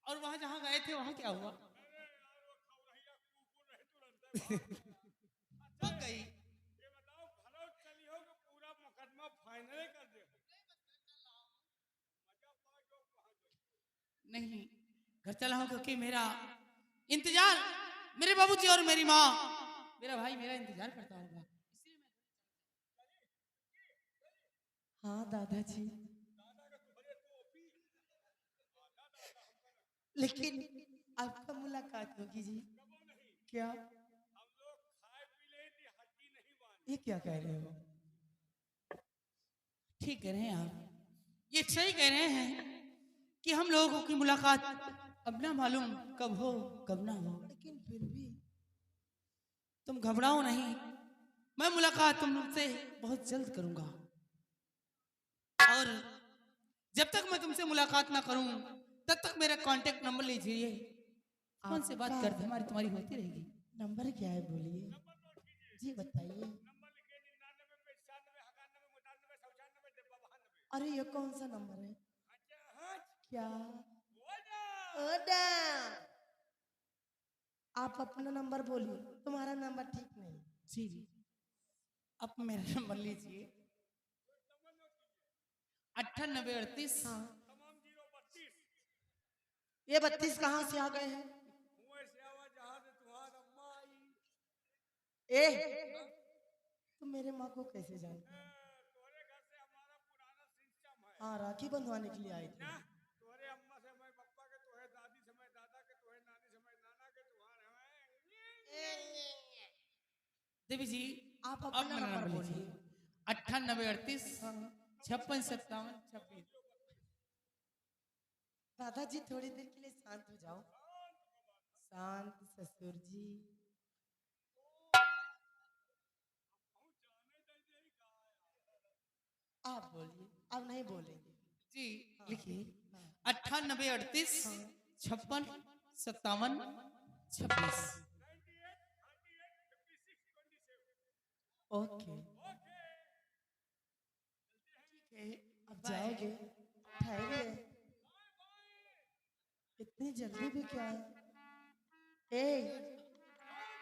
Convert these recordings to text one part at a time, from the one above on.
और वहां जहां गए थे वहां क्या हुआ? अरे यार वो खौरहिया कुकुर रहे तुरंत भाग गई। अच्छा पक गई। ये बताओ भलो चली हो कि पूरा मुकदमा फाइनल कर दे हो? मजा पा जो वहां गई। नहीं, घर चला हूं क्योंकि मेरा इंतजार मेरे बाबूजी और मेरी माँ, मेरा भाई मेरा इंतजार करता होगा। हाँ दादाजी। दादा का तुम्हारे टोपी दादा दादा हमका ना लेकिन आपका मुलाकात होगी जी। कबो नहीं। क्या? हम लोग खाए पी ले थी हड्डी नहीं बांधी। ये क्या कह रहे हो? ठीक कह रहे हैं आप, ये सही कह रहे हैं कि हम लोगों की मुलाकात अब ना मालूम कब हो कब ना हो, लेकिन फिर भी तुम घबराओ नहीं, मैं मुलाकात तुमसे बहुत जल्द करूंगा। और जब तक मैं तुमसे मुलाकात ना करूं तब तक मेरा कांटेक्ट नंबर लीजिए, फोन से बात करते हमारी तुम्हारी होती रहेगी। नंबर क्या है बोलिए? नंबर नोट कीजिए। जी बताइए। नंबर लिखिए 99 95 91 98 95 92 अरे ये कौन सा नंबर है? अच्छा हाँ क्या? ओदा ओदा। आप अपना नंबर बोलिए, तुम्हारा नंबर ठीक नहीं। जी जी, अब मेरा नंबर लीजिए। नंबर नोट कीजिए। 9838। हाँ। तमाम 032 ये 32 कहाँ से आ गए हैं? हुए से आवा जहां से तुम्हारा अम्मा आई। ए, तुम मेरे माँ को कैसे जानते हो? तोरे घर से हमारा पुराना सिस्टम है हाँ, राखी बंधवाने के लिए आए थे। ना। तोरे अम्मा से मैं पप्पा के, तोहे दादी से मैं दादा के, तोहे नानी से मैं नाना के, तुम्हारे देवी जी आप अपना नंबर बोलिए। 9838 5657 26। दादाजी थोड़ी देर के लिए शांत हो जाओ। शांत ससुर जी। आप बोलिए, अब नहीं बोलेंगे जी। लिखिए 9838 5657 26। ओके ठीक है, अब जाओगे? ठहरिए, इतनी जल्दी भी क्या है? ए,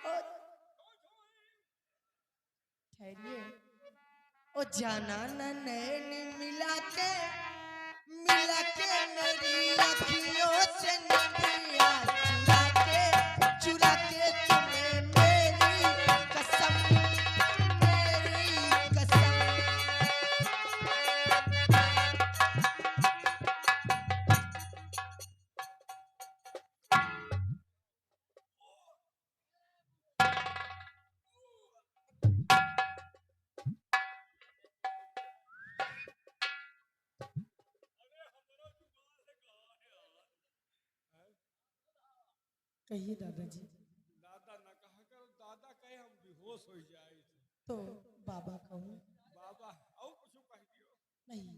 ओ, ठहरिए। ओ जाना न नैन मिला के मेरी अखियों से नदिया चुरा के तूने मेरी कसम, मेरी कसम। कहिए दादाजी। दादा न कहा करो, दादा कहे हम बेहोश हो जाए थे। तो बाबा कहूँ? बाबा और कुछ कह दियो। नहीं,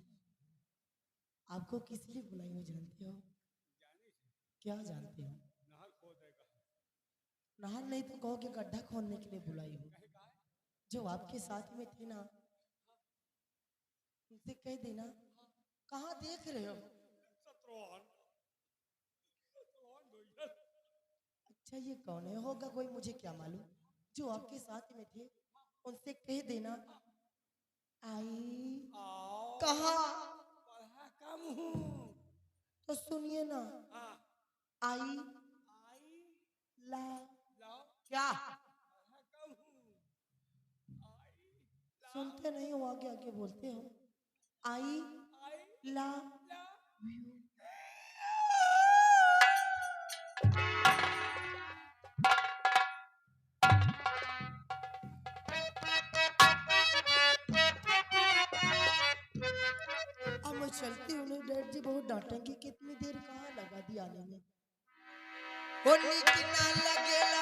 आपको किस लिए बुलाई हो जानते हो? जानी थी क्या जानते हो? नहर खो देगा। नहर नहीं तो कहो कि गड्ढा खोदने के लिए बुलाई हो। कहे का जो आपके साथ में थे ना, उनसे कह देना। कहाँ देख रहे हो? सतरोहन सतरोहन धोइल। अच्छा ये कौन है? होगा कोई, मुझे क्या मालूम। जो आपके साथ में थे उनसे कह देना आई। आओ कहा? पढ़ा कम हूँ। तो सुनिए ना, हाँ आई आई ला। लाओ क्या? पढ़ा कम हूँ। आई लाओ सुनते नहीं हो? आगे आगे बोलते हो। आई आई ला। ला अब मैं चलती हूँ ना, डैड जी बहुत डांटेंगे। कितनी देर कहाँ लगा दी आने में? वो नीक ना लगेला